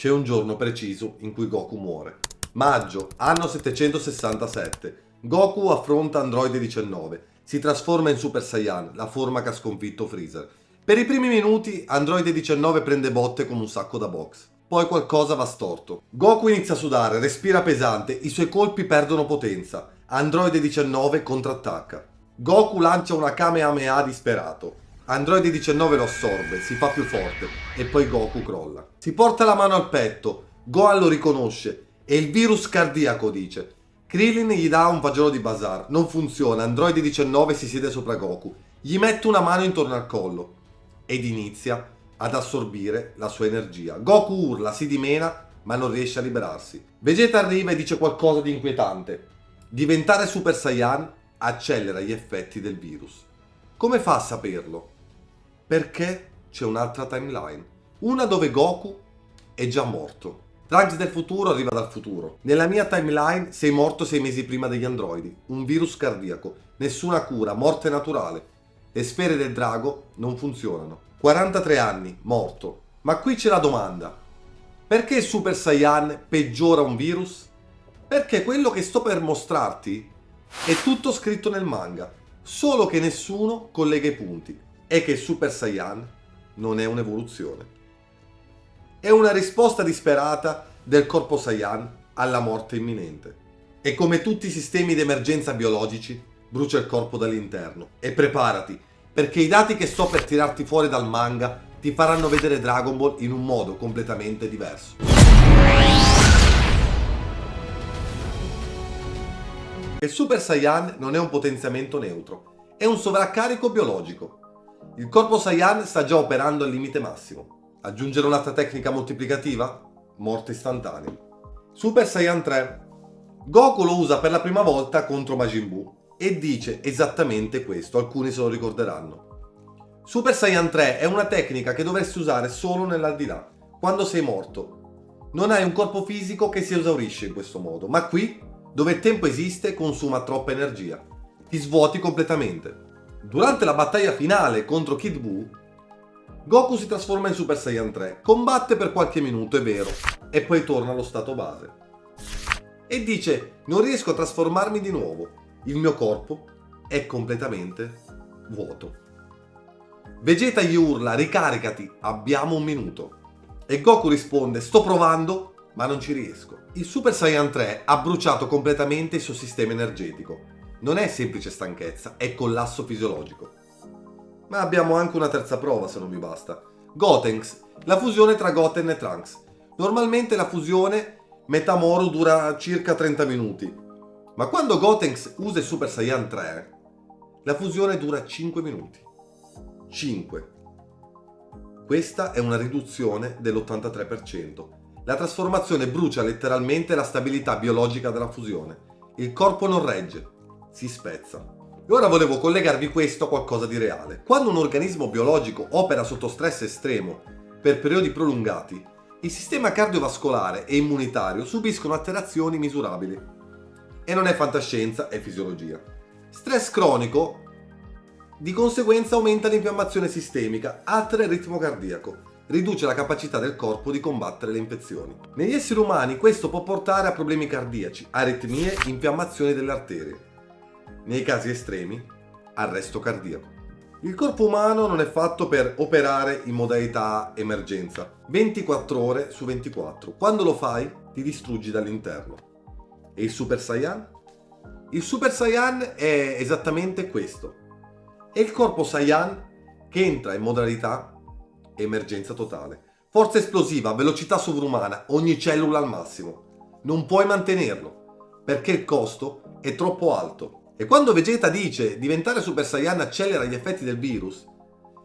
C'è un giorno preciso in cui Goku muore. Maggio, anno 767. Goku affronta Androide 19. Si trasforma in Super Saiyan, la forma che ha sconfitto Freezer. Per i primi minuti Androide 19 prende botte come un sacco da box. Poi qualcosa va storto. Goku inizia a sudare, respira pesante, i suoi colpi perdono potenza. Androide 19 contrattacca. Goku lancia una Kamehameha disperato. Androide 19 lo assorbe, si fa più forte e poi Goku crolla. Si porta la mano al petto, Gohan lo riconosce e il virus cardiaco dice. Krillin gli dà un fagiolo di bazar, non funziona, Androide 19 si siede sopra Goku, gli mette una mano intorno al collo ed inizia ad assorbire la sua energia. Goku urla, si dimena ma non riesce a liberarsi. Vegeta arriva e dice qualcosa di inquietante. Diventare Super Saiyan accelera gli effetti del virus. Come fa a saperlo? Perché c'è un'altra timeline, una dove Goku è già morto. Trunks del futuro arriva dal futuro. Nella mia timeline sei morto 6 mesi prima degli androidi, un virus cardiaco, nessuna cura, morte naturale. Le sfere del drago non funzionano. 43 anni, morto. Ma qui c'è la domanda. Perché Super Saiyan peggiora un virus? Perché quello che sto per mostrarti è tutto scritto nel manga, solo che nessuno collega i punti. È che Super Saiyan non è un'evoluzione. È una risposta disperata del corpo Saiyan alla morte imminente. E come tutti i sistemi di emergenza biologici, brucia il corpo dall'interno. E preparati, perché i dati che sto per tirarti fuori dal manga ti faranno vedere Dragon Ball in un modo completamente diverso. Il Super Saiyan non è un potenziamento neutro, è un sovraccarico biologico. Il corpo Saiyan sta già operando al limite massimo. Aggiungere un'altra tecnica moltiplicativa? Morte istantanea. Super Saiyan 3. Goku lo usa per la prima volta contro Majin Buu e dice esattamente questo, alcuni se lo ricorderanno. Super Saiyan 3 è una tecnica che dovresti usare solo nell'aldilà, quando sei morto. Non hai un corpo fisico che si esaurisce in questo modo, ma qui, dove il tempo esiste, consuma troppa energia. Ti svuoti completamente. Durante la battaglia finale contro Kid Buu, Goku si trasforma in Super Saiyan 3, combatte per qualche minuto, è vero, e poi torna allo stato base. E dice, non riesco a trasformarmi di nuovo, il mio corpo è completamente vuoto. Vegeta gli urla, ricaricati, abbiamo un minuto. E Goku risponde, sto provando, ma non ci riesco. Il Super Saiyan 3 ha bruciato completamente il suo sistema energetico. Non è semplice stanchezza, è collasso fisiologico. Ma abbiamo anche una terza prova se non vi basta. Gotenks, la fusione tra Goten e Trunks. Normalmente la fusione Metamoru dura circa 30 minuti. Ma quando Gotenks usa il Super Saiyan 3, la fusione dura 5 minuti. 5. Questa è una riduzione dell'83%. La trasformazione brucia letteralmente la stabilità biologica della fusione. Il corpo non regge. Si spezza. E ora volevo collegarvi questo a qualcosa di reale. Quando un organismo biologico opera sotto stress estremo per periodi prolungati, il sistema cardiovascolare e immunitario subiscono alterazioni misurabili. E non è fantascienza, è fisiologia. Stress cronico, di conseguenza, aumenta l'infiammazione sistemica, altera il ritmo cardiaco, riduce la capacità del corpo di combattere le infezioni. Negli esseri umani questo può portare a problemi cardiaci, aritmie, infiammazioni delle arterie. Nei casi estremi, arresto cardiaco. Il corpo umano non è fatto per operare in modalità emergenza, 24 ore su 24. Quando lo fai, ti distruggi dall'interno. E il Super Saiyan? Il Super Saiyan è esattamente questo. È il corpo Saiyan che entra in modalità emergenza totale. Forza esplosiva, velocità sovrumana, ogni cellula al massimo. Non puoi mantenerlo, perché il costo è troppo alto. E quando Vegeta dice diventare Super Saiyan accelera gli effetti del virus,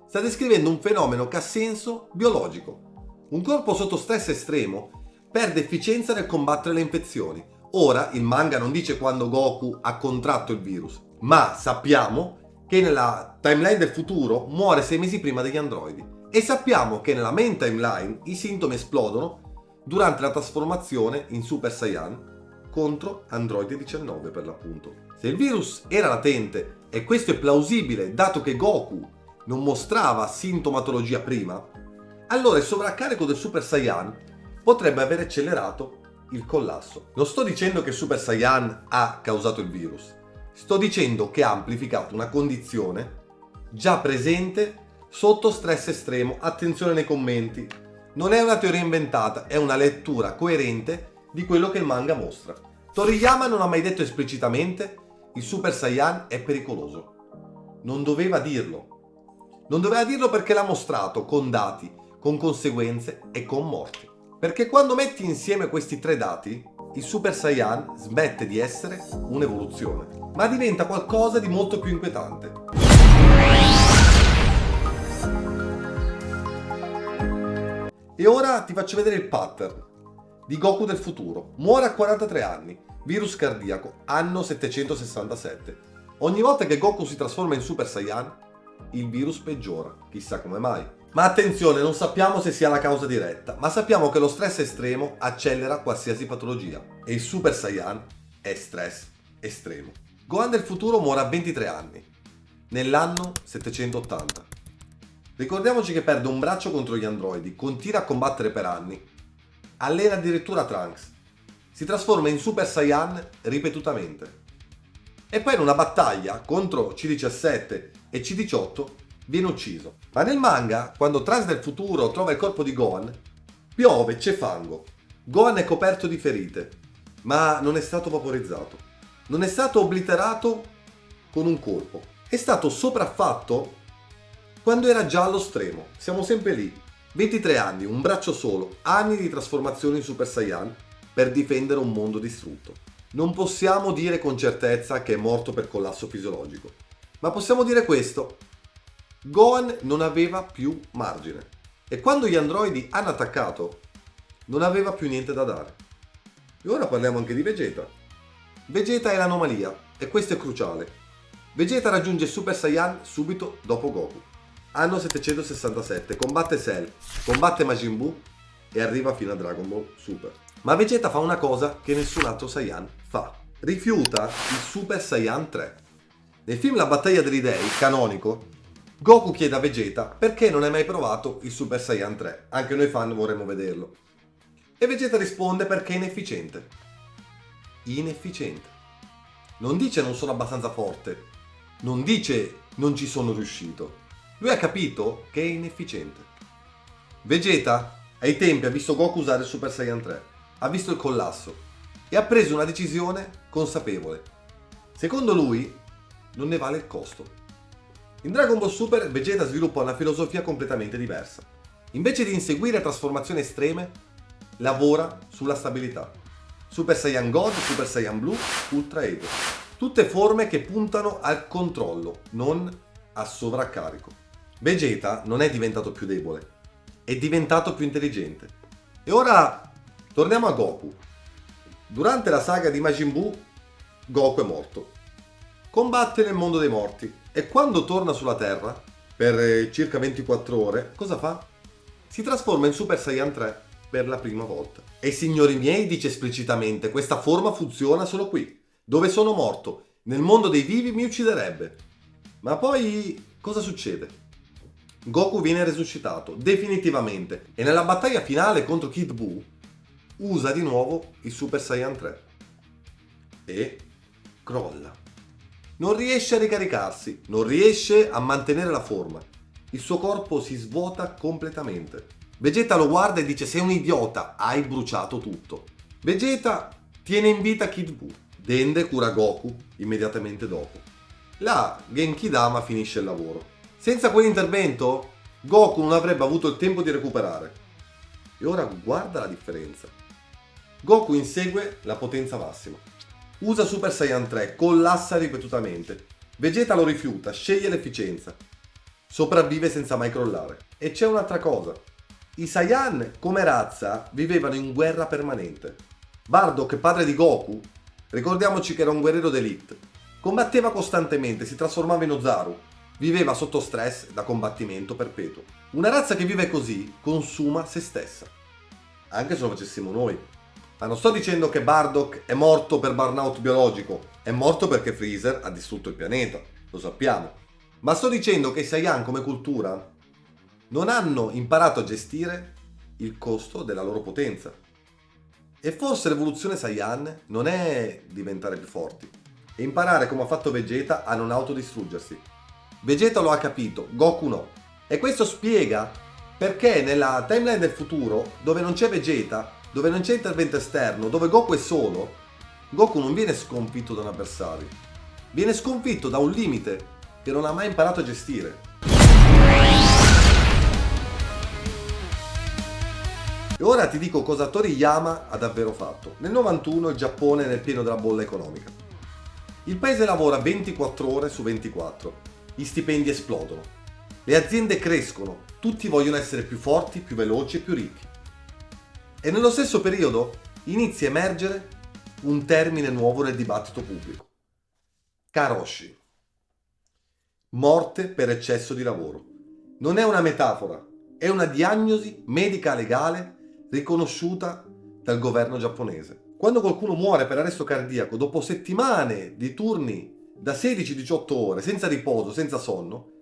sta descrivendo un fenomeno che ha senso biologico. Un corpo sotto stress estremo perde efficienza nel combattere le infezioni. Ora il manga non dice quando Goku ha contratto il virus, ma sappiamo che nella timeline del futuro muore 6 mesi prima degli androidi. E sappiamo che nella main timeline i sintomi esplodono durante la trasformazione in Super Saiyan contro Androide 19 per l'appunto. Se il virus era latente, e questo è plausibile dato che Goku non mostrava sintomatologia prima, allora il sovraccarico del Super Saiyan potrebbe aver accelerato il collasso. Non sto dicendo che Super Saiyan ha causato il virus, sto dicendo che ha amplificato una condizione già presente sotto stress estremo. Attenzione nei commenti, non è una teoria inventata, è una lettura coerente di quello che il manga mostra. Toriyama non ha mai detto esplicitamente il Super Saiyan è pericoloso. Non doveva dirlo. Non doveva dirlo perché l'ha mostrato con dati, con conseguenze e con morti. Perché quando metti insieme questi tre dati, il Super Saiyan smette di essere un'evoluzione, ma diventa qualcosa di molto più inquietante. E ora ti faccio vedere il pattern di Goku del futuro. Muore a 43 anni, virus cardiaco, anno 767. Ogni volta che Goku si trasforma in Super Saiyan, il virus peggiora, chissà come mai. Ma attenzione, non sappiamo se sia la causa diretta, ma sappiamo che lo stress estremo accelera qualsiasi patologia. E il Super Saiyan è stress estremo. Gohan del futuro muore a 23 anni, nell'anno 780. Ricordiamoci che perde un braccio contro gli androidi, continua a combattere per anni, allena addirittura Trunks, si trasforma in Super Saiyan ripetutamente. E poi in una battaglia contro C17 e C18 viene ucciso. Ma nel manga, quando Trunks del futuro trova il corpo di Gohan, piove, c'è fango. Gohan è coperto di ferite, ma non è stato vaporizzato. Non è stato obliterato con un colpo. È stato sopraffatto quando era già allo stremo. Siamo sempre lì. 23 anni, un braccio solo, anni di trasformazione in Super Saiyan per difendere un mondo distrutto. Non possiamo dire con certezza che è morto per collasso fisiologico, ma possiamo dire questo: Gohan non aveva più margine e quando gli androidi hanno attaccato non aveva più niente da dare. E ora parliamo anche di Vegeta. Vegeta è l'anomalia e questo è cruciale. Vegeta raggiunge Super Saiyan subito dopo Goku. Anno 767, combatte Cell, combatte Majin Buu e arriva fino a Dragon Ball Super. Ma Vegeta fa una cosa che nessun altro Saiyan fa. Rifiuta il Super Saiyan 3. Nel film La battaglia degli dei, canonico, Goku chiede a Vegeta perché non hai mai provato il Super Saiyan 3. Anche noi fan vorremmo vederlo. E Vegeta risponde perché è inefficiente. Inefficiente. Non dice non sono abbastanza forte. Non dice non ci sono riuscito. Lui ha capito che è inefficiente. Vegeta ai tempi ha visto Goku usare il Super Saiyan 3, ha visto il collasso e ha preso una decisione consapevole. Secondo lui non ne vale il costo. In Dragon Ball Super Vegeta sviluppa una filosofia completamente diversa. Invece di inseguire trasformazioni estreme, lavora sulla stabilità. Super Saiyan God, Super Saiyan Blue, Ultra Ego. Tutte forme che puntano al controllo, non a sovraccarico. Vegeta non è diventato più debole, è diventato più intelligente. E ora torniamo a Goku. Durante la saga di Majin Buu, Goku è morto. Combatte nel mondo dei morti e quando torna sulla Terra, per circa 24 ore, cosa fa? Si trasforma in Super Saiyan 3 per la prima volta. E signori miei, dice esplicitamente, questa forma funziona solo qui, dove sono morto. Nel mondo dei vivi mi ucciderebbe. Ma poi cosa succede? Goku viene resuscitato definitivamente e nella battaglia finale contro Kid Buu usa di nuovo il Super Saiyan 3 e crolla. Non riesce a ricaricarsi, non riesce a mantenere la forma. Il suo corpo si svuota completamente. Vegeta lo guarda e dice: sei un idiota, hai bruciato tutto. Vegeta tiene in vita Kid Buu. Dende cura Goku immediatamente dopo. La Genki-Dama finisce il lavoro. Senza quell'intervento, Goku non avrebbe avuto il tempo di recuperare. E ora guarda la differenza. Goku insegue la potenza massima. Usa Super Saiyan 3, collassa ripetutamente. Vegeta lo rifiuta, sceglie l'efficienza. Sopravvive senza mai crollare. E c'è un'altra cosa. I Saiyan, come razza, vivevano in guerra permanente. Bardock, padre di Goku, ricordiamoci che era un guerriero d'élite. Combatteva costantemente, si trasformava in Ozaru. Viveva sotto stress da combattimento perpetuo. Una razza che vive così consuma se stessa. Anche se lo facessimo noi. Ma non sto dicendo che Bardock è morto per burnout biologico. È morto perché Freezer ha distrutto il pianeta. Lo sappiamo. Ma sto dicendo che i Saiyan come cultura non hanno imparato a gestire il costo della loro potenza. E forse l'evoluzione Saiyan non è diventare più forti, è imparare come ha fatto Vegeta a non autodistruggersi. Vegeta lo ha capito, Goku no. E questo spiega perché nella timeline del futuro, dove non c'è Vegeta, dove non c'è intervento esterno, dove Goku è solo, Goku non viene sconfitto da un avversario, viene sconfitto da un limite che non ha mai imparato a gestire. E ora ti dico cosa Toriyama ha davvero fatto. Nel 91 il Giappone è nel pieno della bolla economica. Il paese lavora 24 ore su 24, gli stipendi esplodono, le aziende crescono, tutti vogliono essere più forti, più veloci e più ricchi. E nello stesso periodo inizia a emergere un termine nuovo nel dibattito pubblico. Karoshi. Morte per eccesso di lavoro. Non è una metafora, è una diagnosi medica legale riconosciuta dal governo giapponese. Quando qualcuno muore per arresto cardiaco dopo settimane di turni da 16-18 ore, senza riposo, senza sonno,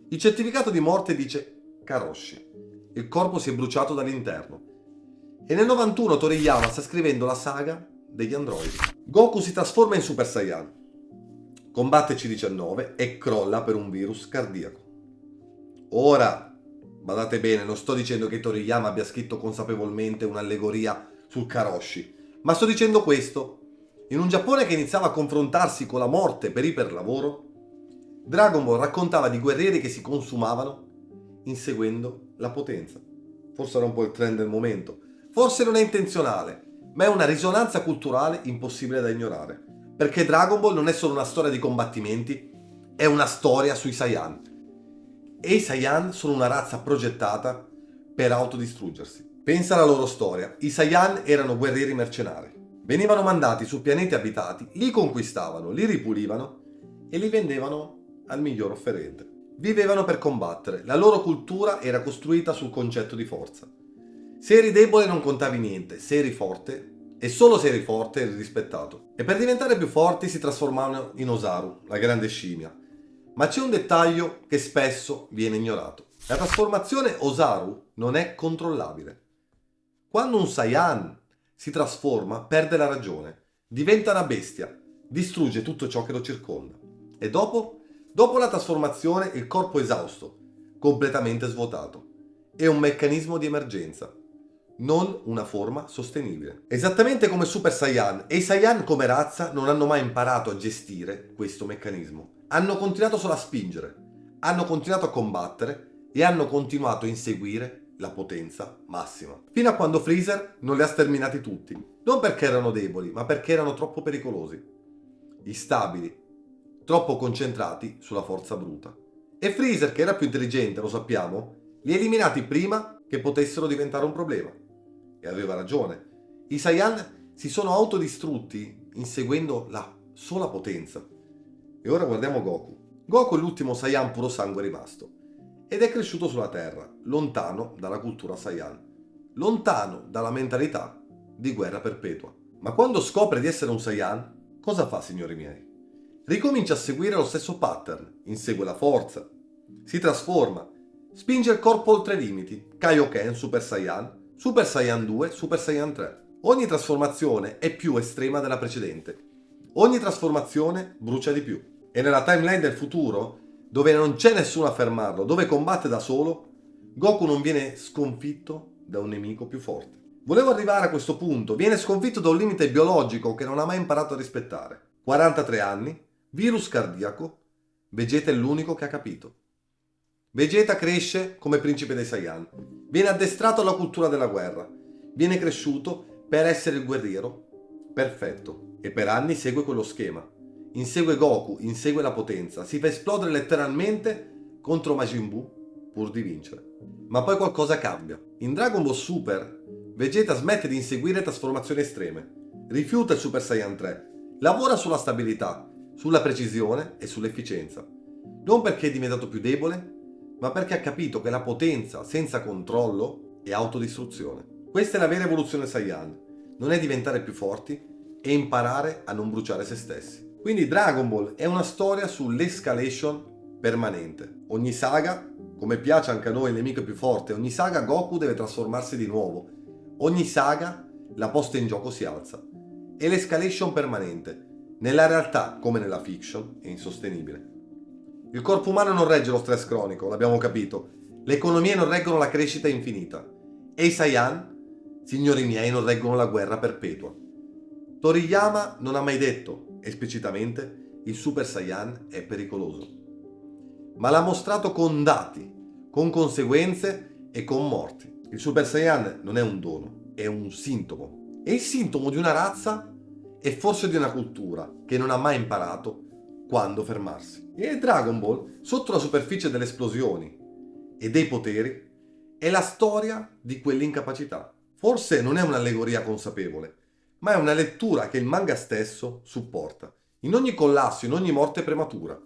il certificato di morte dice Karoshi. Il corpo si è bruciato dall'interno. E nel 91 Toriyama sta scrivendo la saga degli androidi. Goku si trasforma in Super Saiyan, combatte C-19 e crolla per un virus cardiaco. Ora, badate bene, non sto dicendo che Toriyama abbia scritto consapevolmente un'allegoria sul Karoshi, ma sto dicendo questo. In un Giappone che iniziava a confrontarsi con la morte per iperlavoro, Dragon Ball raccontava di guerrieri che si consumavano inseguendo la potenza. Forse era un po' il trend del momento. Forse non è intenzionale, ma è una risonanza culturale impossibile da ignorare. Perché Dragon Ball non è solo una storia di combattimenti, è una storia sui Saiyan. E i Saiyan sono una razza progettata per autodistruggersi. Pensa alla loro storia. I Saiyan erano guerrieri mercenari. Venivano mandati su pianeti abitati, li conquistavano, li ripulivano e li vendevano al miglior offerente. Vivevano per combattere. La loro cultura era costruita sul concetto di forza. Se eri debole non contavi niente, se eri forte, e solo se eri forte eri rispettato. E per diventare più forti si trasformavano in Osaru, la grande scimmia. Ma c'è un dettaglio che spesso viene ignorato. La trasformazione Osaru non è controllabile. Quando un Saiyan si trasforma, perde la ragione, diventa una bestia, distrugge tutto ciò che lo circonda. E dopo la trasformazione il corpo è esausto, completamente svuotato. È un meccanismo di emergenza, non una forma sostenibile. Esattamente come Super Saiyan, e i Saiyan come razza non hanno mai imparato a gestire questo meccanismo. Hanno continuato solo a spingere, hanno continuato a combattere e hanno continuato a inseguire la potenza massima. Fino a quando Freezer non li ha sterminati tutti. Non perché erano deboli, ma perché erano troppo pericolosi. Instabili, troppo concentrati sulla forza bruta. E Freezer, che era più intelligente, lo sappiamo, li ha eliminati prima che potessero diventare un problema. E aveva ragione. I Saiyan si sono autodistrutti inseguendo la sola potenza. E ora guardiamo Goku. Goku è l'ultimo Saiyan puro sangue rimasto. Ed è cresciuto sulla Terra, lontano dalla cultura Saiyan. Lontano dalla mentalità di guerra perpetua. Ma quando scopre di essere un Saiyan, cosa fa, signori miei? Ricomincia a seguire lo stesso pattern. Insegue la forza. Si trasforma. Spinge il corpo oltre i limiti. Kaioken, Super Saiyan, Super Saiyan 2, Super Saiyan 3. Ogni trasformazione è più estrema della precedente. Ogni trasformazione brucia di più. E nella timeline del futuro, dove non c'è nessuno a fermarlo, dove combatte da solo, Goku non viene sconfitto da un nemico più forte. Volevo arrivare a questo punto. Viene sconfitto da un limite biologico che non ha mai imparato a rispettare. 43 anni, virus cardiaco, Vegeta è l'unico che ha capito. Vegeta cresce come principe dei Saiyan, viene addestrato alla cultura della guerra, viene cresciuto per essere il guerriero perfetto e per anni segue quello schema. Insegue Goku, insegue la potenza, si fa esplodere letteralmente contro Majin Buu pur di vincere. Ma poi qualcosa cambia. In Dragon Ball Super, Vegeta smette di inseguire trasformazioni estreme, rifiuta il Super Saiyan 3, lavora sulla stabilità, sulla precisione e sull'efficienza. Non perché è diventato più debole, ma perché ha capito che la potenza senza controllo è autodistruzione. Questa è la vera evoluzione Saiyan. Non è diventare più forti, è imparare a non bruciare se stessi. Quindi Dragon Ball è una storia sull'escalation permanente. Ogni saga come piace anche a noi il nemico più forte, ogni saga Goku deve trasformarsi di nuovo. Ogni saga la posta in gioco si alza. E l'escalation permanente, nella realtà come nella fiction, è insostenibile. Il corpo umano non regge lo stress cronico, l'abbiamo capito. Le economie non reggono la crescita infinita. E i Saiyan, signori miei, non reggono la guerra perpetua. Toriyama non ha mai detto, esplicitamente, il Super Saiyan è pericoloso. Ma l'ha mostrato con dati, con conseguenze e con morti. Il Super Saiyan non è un dono, è un sintomo. È il sintomo di una razza e forse di una cultura che non ha mai imparato quando fermarsi. E Dragon Ball, sotto la superficie delle esplosioni e dei poteri, è la storia di quell'incapacità. Forse non è un'allegoria consapevole, ma è una lettura che il manga stesso supporta. In ogni collasso, in ogni morte prematura,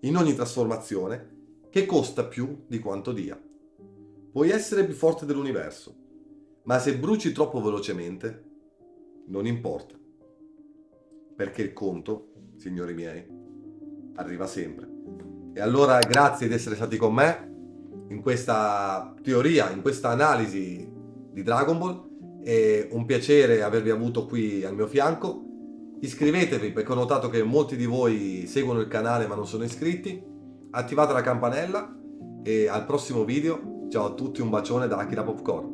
in ogni trasformazione che costa più di quanto dia. Puoi essere più forte dell'universo, ma se bruci troppo velocemente, non importa. Perché il conto, signori miei, arriva sempre. E allora grazie di essere stati con me in questa teoria, in questa analisi di Dragon Ball. È un piacere avervi avuto qui al mio fianco. Iscrivetevi perché ho notato che molti di voi seguono il canale ma non sono iscritti. Attivate la campanella e al prossimo video. Ciao a tutti, un bacione da Akira Popcorn.